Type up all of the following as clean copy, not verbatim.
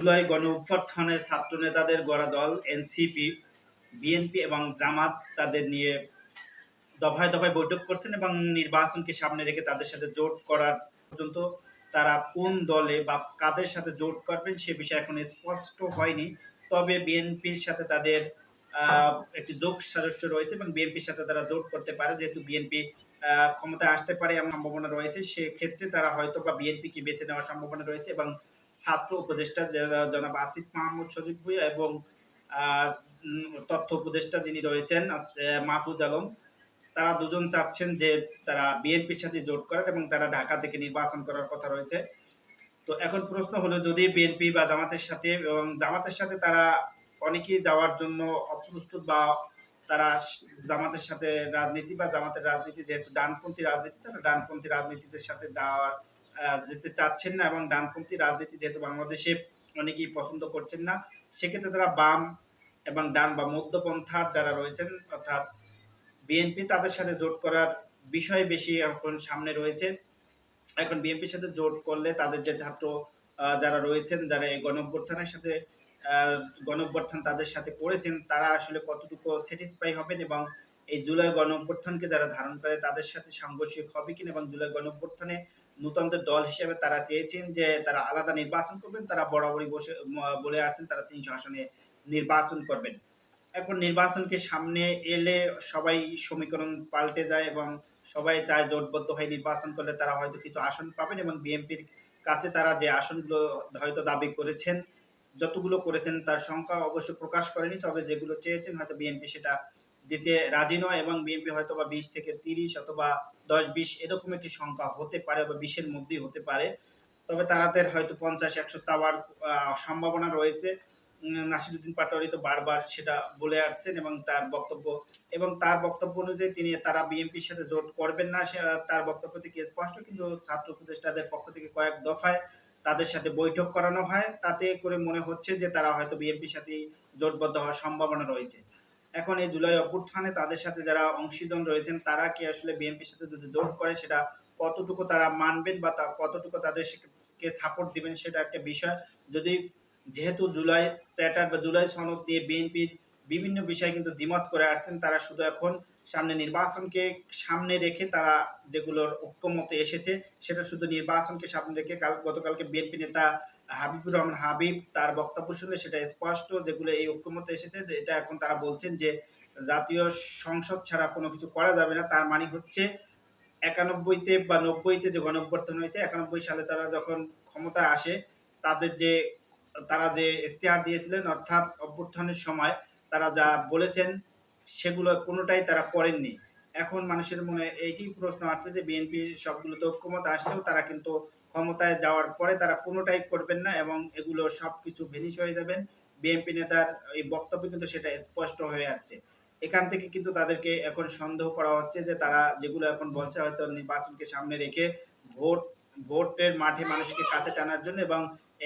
জুলাই গণঅভ্যুত্থানের ছাত্র নেতাদের গড়া দল এনসিপি, বিএনপি এবং জামাত তাদের নিয়ে দফায় দফায় বৈঠক করছেন এবং নির্বাচনকে সামনে রেখে তাদের সাথে জোট করার পর্যন্ত তারা কোন দলে বা কাদের সাথে জোট করবেন সে বিষয়ে এখন স্পষ্ট হয়নি। তবে বিএনপির সাথে তাদের একটি যোগ সাদৃশ্য রয়েছে এবং বিএনপির সাথে তারা জোট করতে পারে, যেহেতু বিএনপি ক্ষমতায় আসতে পারে এমন সম্ভাবনা রয়েছে। সেক্ষেত্রে তারা হয়তো বা বিএনপিকে বেছে নেওয়ার সম্ভাবনা রয়েছে এবং ছাত্র উপদেষ্টা জনাব আসিফ মাহমুদ সজীব ভুঁইয়া এবং তথ্য উপদেষ্টা যিনি রয়েছেন মাহফুজ আলম, তারা দুজন চাচ্ছেন যে তারা বিএনপির সাথে জোট করার এবং তারা ঢাকা থেকে নির্বাচন করার কথা রয়েছে। তো এখন প্রশ্ন হলো, যদি বিএনপি বা জামাতের সাথে এবং জামাতের সাথে তারা অনেকেই যাওয়ার জন্য অপ্রস্তুত বা তারা জামাতের সাথে রাজনীতি বা জামাতের রাজনীতি যেহেতু ডানপন্থী রাজনীতি, তারা ডানপন্থী রাজনীতিদের সাথে যাওয়ার যেতে চাচ্ছেন না এবং ডানপন্থী রাজনীতি যেহেতু বাংলাদেশে অনেকেই পছন্দ করছেন না, সেক্ষেত্রে তারা বাম এবং ডান বা মধ্যপন্থার যারা রয়েছেন অর্থাৎ বিএনপি, তাদের সাথে জোট করার বিষয় বেশি এখন সামনে রয়েছে। এখন বিএনপির সাথে জোট করলে তাদের যে ছাত্র যারা রয়েছেন, যারা এই গণঅভ্যুত্থানের সাথে গণঅভ্যুত্থান তাদের সাথে করেছেন, তারা আসলে কতটুকু স্যাটিসফাই হবেন এবং এই জুলাই গণঅভ্যুত্থানকে যারা ধারণ করে তাদের সাথে সাংঘর্ষিক হবে কিনা, এবং জুলাই গণঅভ্যুত্থানে নূতনদের দল হিসেবে তারা চেয়েছেন যে তারা আলাদা নির্বাচন করবেন। তারা বরাবরই বলে আসছেন তারা ৩০০ আসনে নির্বাচন করবেন। এখন নির্বাচনকে সামনে এলে সবাই সমীকরণ পাল্টে যায় এবং সবাই চায় জোটবদ্ধ হয়ে নির্বাচন করলে তারা হয়তো কিছু আসন পাবেন এবং বিএনপির কাছে তারা যে আসনগুলো হয়তো দাবি করেছেন, যতগুলো করেছেন তার সংখ্যা অবশ্য প্রকাশ করেনি, তবে যেগুলো চেয়েছেন হয়তো বিএনপি সেটা দিতে রাজি নয় এবং বিএনপি হয়তো বা ২০ থেকে ৩০ অথবা ১০-২০ এরকম একটি সংখ্যা হতে পারে বা ২০ এর মধ্যেই হতে পারে। তবে তাদের হয়তো ৫০-১০০ চাওয়ার সম্ভাবনা রয়েছে। নাসিরুদ্দিন পাটোয়ারি তো বারবার সেটা বলে আসছেন এবং তার বক্তব্য অনুযায়ী তারা বিএনপির সাথে জোট করবেন না, তার বক্তব্য থেকে স্পষ্ট। কিন্তু ছাত্র উপদেষ্টাদের পক্ষ থেকে কয়েক দফায় তাদের সাথে বৈঠক করানো হয়, তাতে করে মনে হচ্ছে যে তারা হয়তো বিএনপির সাথে জোটবদ্ধ হওয়ার সম্ভাবনা রয়েছে। এখন এই জুলাই অভ্যুত্থানে তাদের সাথে যারা অংশীজন রয়েছেন তারা কি আসলে বিএনপির সাথে যদি জোট করে সেটা কতটুকু তারা মানবেন বা কতটুকু তাদেরকে সাপোর্ট দিবেন সেটা একটা বিষয়। যদি যেহেতু জুলাই চ্যাটার বা জুলাই সনদ দিয়ে বিএনপির বিভিন্ন বিষয় কিন্তু দ্বিমত করে আসছেন, তারা শুধু এখন সামনে নির্বাচনকে সামনে রেখে তারা যেগুলোর ঐক্যমতে এসেছে সেটা শুধু নির্বাচনকে সামনে রেখে। গতকালকে বিএনপি নেতা হাবিবুর রহমান হাবিব তার বক্তব্য শুনলে সেটা স্পষ্ট, যেগুলো এই ঐক্যমতে এসেছে যে এটা এখন তারা বলছেন যে জাতীয় সংসদ ছাড়া কোনো কিছু করা যাবে না। তার মানে হচ্ছে ৯১-তে বা ৯০-তে যে গণঅভ্যুত্থান হয়েছে, ৯১ সালে তারা যখন ক্ষমতায় আসে, তারা যে ইশতেহার দিয়েছিলেন অর্থাৎ অভ্যুত্থানের সময় তারা যা বলেছেন সেগুলো কোনোটাই তারা করেননি। এখন মানুষের মনে এইটি প্রশ্ন আছে যে বিএনপি সবগুলোতে ঐক্যমত আসলেও তারা কিন্তু ক্ষমতায় যাওয়ার পরে তারা কোনোটাই করবেন না এবং এগুলো সবকিছু ভেনিশ হয়ে যাবেন। বিএনপি নেতার এই বক্তব্য কিন্তু সেটা স্পষ্ট হয়ে যাচ্ছে। এখান থেকে কিন্তু তাদেরকে এখন সন্দেহ করা হচ্ছে যে তারা যেগুলো এখন বলছে হয়তো নির্বাচনকে সামনে রেখে ভোট ভোটের মাঠে মানুষকে কাছে টানার জন্য এবং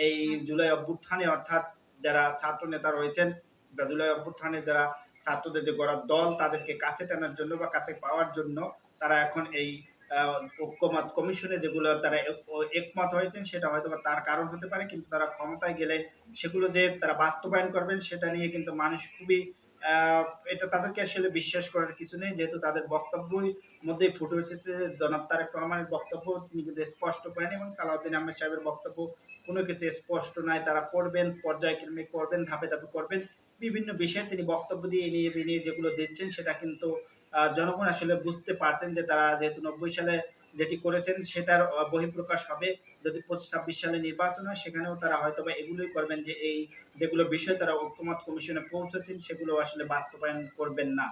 এই জুলাই অভ্যুত্থানে অর্থাৎ যারা ছাত্র নেতা রয়েছেন বা জুলাই অভ্যুত্থানে যারা ছাত্রদের যে গড়া দল তাদেরকে কাছে টানার জন্য বা কাছে পাওয়ার জন্য তারা এখন এই ঐক্যমত কমিশনে যেগুলো তারা একমত হয়েছেন সেটা হয়তো বা তার কারণ হতে পারে, কিন্তু তারা ক্ষমতায় গেলে সেগুলো যে তারা বাস্তবায়ন করবেন সেটা নিয়ে কিন্তু মানুষ খুবই এটা তাদেরকে আসলে বিশ্বাস করার কিছু নেই, যেহেতু তাদের বক্তব্যই মধ্যেই ফুটে এসেছে। জনাব তারেক রহমানের বক্তব্য তিনি কিন্তু স্পষ্ট করেন এবং সালাউদ্দিন আহমেদ সাহেবের বক্তব্য কোনো কিছু স্পষ্ট নাই। তারা করবেন, পর্যায়ক্রমে করবেন, ধাপে ধাপে করবেন। বিভিন্ন বিষয়ে তিনি বক্তব্য দিয়ে নিয়ে যেগুলো দিচ্ছেন সেটা কিন্তু জনগণ আসলে বুঝতে পারছেন যে তারা যেহেতু ৯০ সালে যেটি করেছেন সেটার বহিঃপ্রকাশ হবে। যদি ২৫-২৬ সালে নির্বাচন হয় সেখানেও তারা হয়তোবা এগুলোই করবেন যে এই যেগুলো বিষয় তারা ঐক্যমত কমিশনে পৌঁছেছেন সেগুলো আসলে বাস্তবায়ন করবেন না।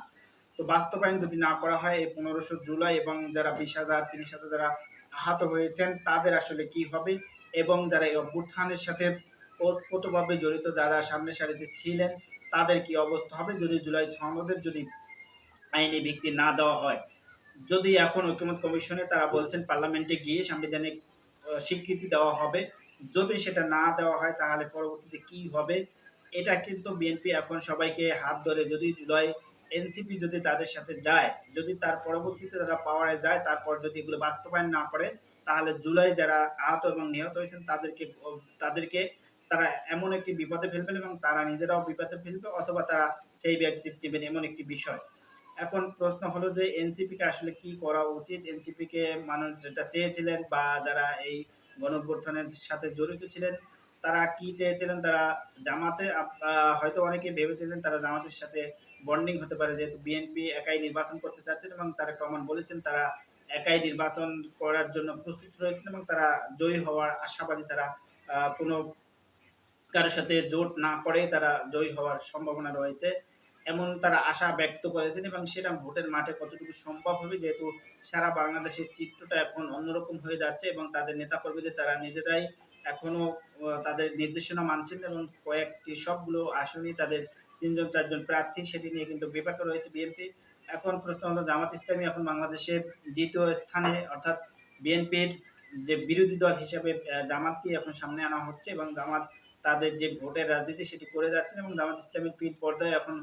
তো বাস্তবায়ন যদি না করা হয় এই ১৫০০ জুলাই এবং যারা ২০,০০০ ৩০,০০০ যারা আহত হয়েছেন তাদের আসলে কি হবে, এবং যারা এই অভ্যুত্থানের সাথে ওতপ্রোতভাবে জড়িত যারা সামনের সারিতে ছিলেন তাদের কি অবস্থা হবে যদি জুলাই সনদের যদি আইনি ভিত্তি না দেওয়া হয়। যদি এখন ঐকমত্য কমিশনে তারা বলছেন পার্লামেন্টে গিয়ে সাংবিধানিক স্বীকৃতি দেওয়া হবে। যদি সেটা না দেওয়া হয় তাহলে পরবর্তীতে কি হবে? এটা কিন্তু বিএনপি এখন সবাইকে হাত ধরে যদি জুলাই এনসিপি যদি তাদের সাথে যায়, যদি তার পরবর্তীতে তারা পাওয়ারে যায়, তারপর যদি এগুলো বাস্তবায়ন না করে তাহলে জুলাই যারা আহত এবং নিহত হয়েছেন তাদেরকে তারা এমন একটি বিপদে ফেলবেন এবং তারা নিজেরাও বিপদে ফেলবে অথবা তারা সেই ব্যক্তির দিবেন, এমন একটি বিষয়। এখন প্রশ্ন হলো যে এনসিপি কে আসলে কি করা উচিত? এনসিপি কে মানুষ যেটা চেয়েছিলেন বা যারা এই গণঅভ্যুত্থানের সাথে জড়িত ছিলেন তারা কি চেয়েছিলেন? তারা জামাতে হয়তো অনেকে ভেবেছিলেন তারা জামাতের সাথে বন্ডিং হতে পারে, যেহেতু বিএনপি একাই নির্বাচন করতে চাচ্ছেন এবং তারেক রহমান বলেছেন তারা একাই নির্বাচন করার জন্য প্রস্তুত রয়েছেন এবং তারা জয়ী হওয়ার আশাবাদী। তারা কোনো কারোর সাথে জোট না করে তারা জয়ী হওয়ার সম্ভাবনা রয়েছে, এমন তারা আশা ব্যক্ত করেছেন এবং সেটা ভোটের মাঠে কতটুকু সম্ভব হবে, যেহেতু সারা বাংলাদেশের চিত্রটা এখন অন্যরকম হয়ে যাচ্ছে এবং তাদের নেতাকর্মীদের তারা নিজেরাই এখনো তাদের নির্দেশনা মানছেন এবং কয়েকটি সবগুলো আসনই তাদের ৩ জন ৪ জন প্রার্থী, সেটি নিয়ে কিন্তু বিপাকে রয়েছে বিএনপি। এখন প্রশ্ন হলো জামাত ইসলামী এখন বাংলাদেশে দ্বিতীয় স্থানে, অর্থাৎ বিএনপির যে বিরোধী দল হিসেবে জামাতকে এখন সামনে আনা হচ্ছে এবং জামাত তাদের যে ভোটের রাজনীতি সেটি করে যাচ্ছেন এবং জামাত ইসলামীর ফিল্ড পর্যায়ে এখন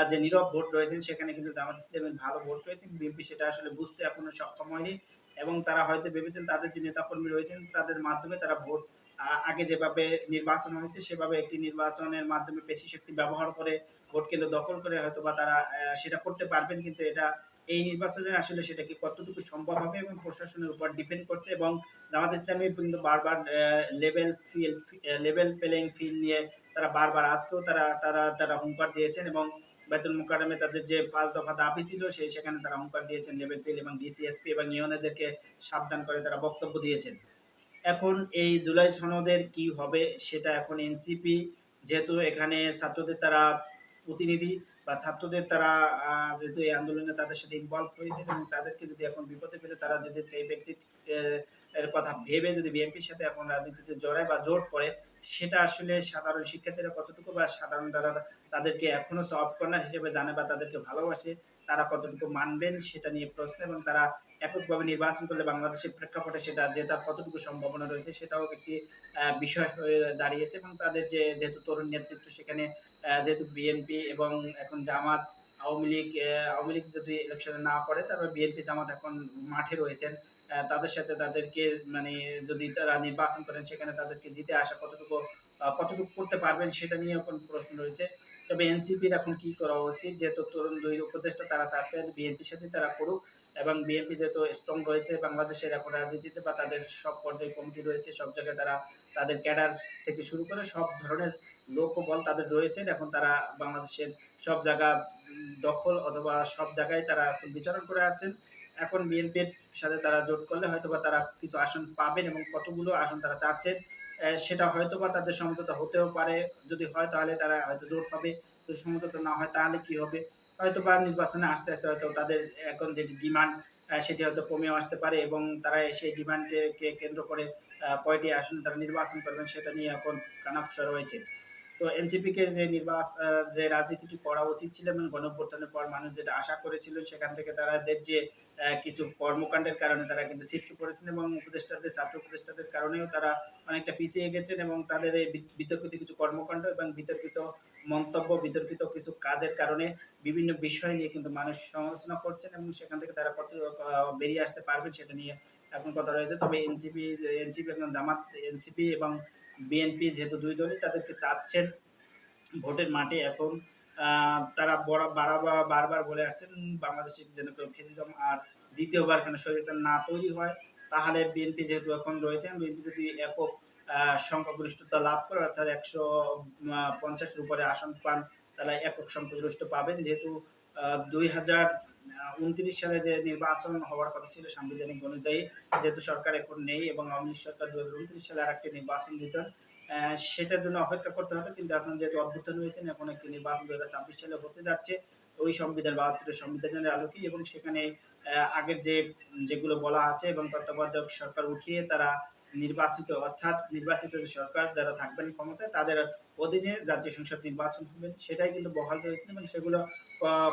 যে নীরব ভোট রয়েছেন সেখানে কিন্তু জামাত ইসলামের ভালো ভোট রয়েছে। বিএনপি সেটা আসলে বুঝতে এখনো সক্ষম হয়নি এবং তারা হয়তো ভেবেছেন তাদের যে নেতাকর্মী রয়েছেন তাদের মাধ্যমে তারা ভোট আগে যেভাবে নির্বাচন হয়েছে সেভাবে একটি নির্বাচনের মাধ্যমে পেশি শক্তি ব্যবহার করে ভোট কেন্দ্র দখল করে হয়তো বা তারা সেটা করতে পারবেন, কিন্তু এটা এই নির্বাচনে আসলে সেটা কি কতটুকু সম্ভব হবে এবং প্রশাসনের উপর ডিপেন্ড করছে। এবং জামাত ইসলামী কিন্তু বারবার লেভেল প্লেইং ফিল্ড নিয়ে তারা বারবার আজকেও তারা তারা তারা হুঙ্কার দিয়েছেন এবং বাইতুল মোকাররমে তাদের যে ৫ দফা দাবি ছিল সেখানে তারা হুঙ্কার দিয়েছেন লেভেল ফিল্ড এবং ডিসিএসপি এবং ইউএনএদেরকে সাবধান করে তারা বক্তব্য দিয়েছেন। এখন এই জুলাই সনদের কি হবে সেটা এখন এনসিপি, যেহেতু এখানে ছাত্রদের তারা প্রতিনিধি বা ছাত্রদের তারা যেহেতু এই আন্দোলনে তাদের সাথে ইনভলভ হয়েছে এবং তাদেরকে যদি এখন বিপদে ফেলে তারা যদি সেই ব্যক্তির এর কথা ভেবে যদি বিএনপির সাথে এখন রাজনীতিতে জড়ায় বা জোট করে, সেটা আসলে সাধারণ শিক্ষার্থীরা কতটুকু বা সাধারণ যারা তাদেরকে এখনো সফট কর্নার হিসেবে জানে বা তাদেরকে ভালোবাসে তারা কতটুকু মানবেন সেটা নিয়ে প্রশ্ন। এবং তারা এককভাবে নির্বাচন করলে বাংলাদেশের প্রেক্ষাপটে সেটা জেতার কতটুকু সম্ভাবনা রয়েছে সেটাও একটি বিষয় হয়ে দাঁড়িয়েছে। এবং তাদের যেহেতু তরুণ নেতৃত্ব সেখানে যেহেতু বিএনপি এবং এখন জামাত, আওয়ামী লীগ যদি ইলেকশনে না করে তারপর বিএনপি জামাত এখন মাঠে রয়েছেন, তাদের সাথে তাদেরকে মানে যদি তারা নির্বাচন করেন সেখানে তাদেরকে জিতে আসা কতটুকু করতে পারবেন সেটা নিয়ে এখন প্রশ্ন রয়েছে। তবে এনসিপির এখন কি করা উচিত, যেহেতু তরুণ দুই উপদেষ্টা তারা চাচ্ছেন বিএনপির সাথে তারা করুক এবং বিএনপি যেহেতু স্ট্রং রয়েছে বাংলাদেশের এখন রাজনীতিতে বা তাদের সব পর্যায়ে কমিটি রয়েছে, সব জায়গায় তারা তাদের ক্যাডার থেকে শুরু করে সব ধরনের লোকবল তাদের রয়েছে, এখন তারা বাংলাদেশের সব জায়গা দখল অথবা সব জায়গায় তারা এখন বিচরণ করে আছেন। এখন বিএনপির সাথে তারা জোট করলে হয়তোবা তারা কিছু আসন পাবেন এবং কতগুলো আসন তারা চাচ্ছেন সেটা হয়তোবা তাদের সমঝোতা হতেও পারে। যদি হয় তাহলে তারা হয়তো জোট হবে, যদি সমঝোতা না হয় তাহলে কি হবে, হয়তোবা নির্বাচনে আস্তে আস্তে হয়তো তাদের এখন যে ডিমান্ড সেটি হয়তো কমেও আসতে পারে এবং তারা সেই ডিমান্ডকে কেন্দ্র করে কয়টি আসনে তারা নির্বাচন করবেন সেটা নিয়ে এখন কানাঘুষা রয়েছে। তো এনসিপি কে যে রাজনীতিটি করা উচিত ছিল এবং গণঅভ্যুত্থানের পর মানুষ যেটা আশা করেছিল সেখান থেকে তাদের যে কিছু কর্মকাণ্ডের কারণে তারা কিন্তু ছিটকে পড়েছেন এবং ছাত্র উপদেষ্টাদের কারণেও তারা অনেকটা পিছিয়ে গেছেন এবং তাদের এই বিতর্কিত কিছু কর্মকাণ্ড এবং বিতর্কিত মন্তব্য, বিতর্কিত কিছু কাজের কারণে বিভিন্ন বিষয় নিয়ে কিন্তু মানুষ সমালোচনা করছেন এবং সেখান থেকে তারা কত বেরিয়ে আসতে পারবেন সেটা নিয়ে এখন কথা রয়েছে। তবে এনসিপি এবং জামাত, এনসিপি এবং বিএনপি যেহেতু দুই দলই তাদেরকে চাচ্ছেন ভোটের মাঠে এখন তারা বারবার বলে আসছেন বাংলাদেশে যেন কেউ ফ্যাসিজম আর দ্বিতীয়বার কেন স্বৈরাচার না তৈরি হয়, তাহলে বিএনপি যেহেতু এখন রয়েছেন বিএনপি যদি একক সংখ্যাগরিষ্ঠতা লাভ করে অর্থাৎ ১৫০-এর উপরে আসন পান তাহলে একক সংখ্যাগরিষ্ঠ পাবেন। যেহেতু ২০২৯ সালে যে নির্বাচন হওয়ার কথা ছিল সাংবিধানিক অনুযায়ী, যেহেতু সরকার এখন নেই এবং আওয়ামী লীগ সরকার ২০২৯ সালে আরেকটি নির্বাচন দিতেন, সেটার জন্য অপেক্ষা করতে হতো, কিন্তু এখন যেহেতু অভ্যুত্থান হয়েছে এখন একটি নির্বাচন ২০২৬ সালে হতে যাচ্ছে ওই সংবিধান ৭২ সংবিধানের আলোকেই এবং সেখানে আগের যেগুলো বলা আছে এবং তত্ত্বাবধায়ক সরকার উঠিয়ে তারা নির্বাচিত যে সরকার যারা থাকবেন ক্ষমতায় তাদের অধীনে জাতীয় সংসদ নির্বাচন হবেন সেটাই কিন্তু বহাল রয়েছে এবং সেগুলো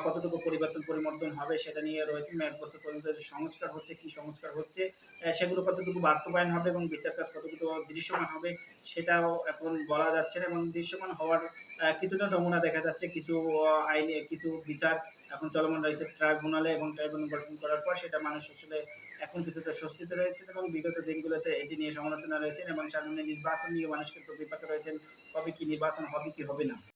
কতটুকু পরিবর্তন হবে সেটা নিয়ে রয়েছে। ১ বছর পর্যন্ত যে সংস্কার হচ্ছে, কি সংস্কার হচ্ছে সেগুলো কতটুকু বাস্তবায়ন হবে এবং বিচার কাজ কতটুকু দৃশ্যমান হবে সেটাও এখন বলা যাচ্ছে না এবং দৃশ্যমান হওয়ার কিছুটা নমুনা দেখা যাচ্ছে। কিছু আইনে কিছু বিচার এখন চলমান রয়েছে ট্রাইব্যুনালে এবং ট্রাইব্যুনাল গঠন করার পর সেটা মানুষ আসলে এখন কিছুটা স্বস্তিতে রয়েছেন এবং বিগত দিনগুলোতে এটি নিয়ে সমালোচনা রয়েছেন এবং সামনে নির্বাচন নিয়ে মানুষ কিন্তু বিপাকে রয়েছেন। পাবে কি, নির্বাচন হবে কি হবে না?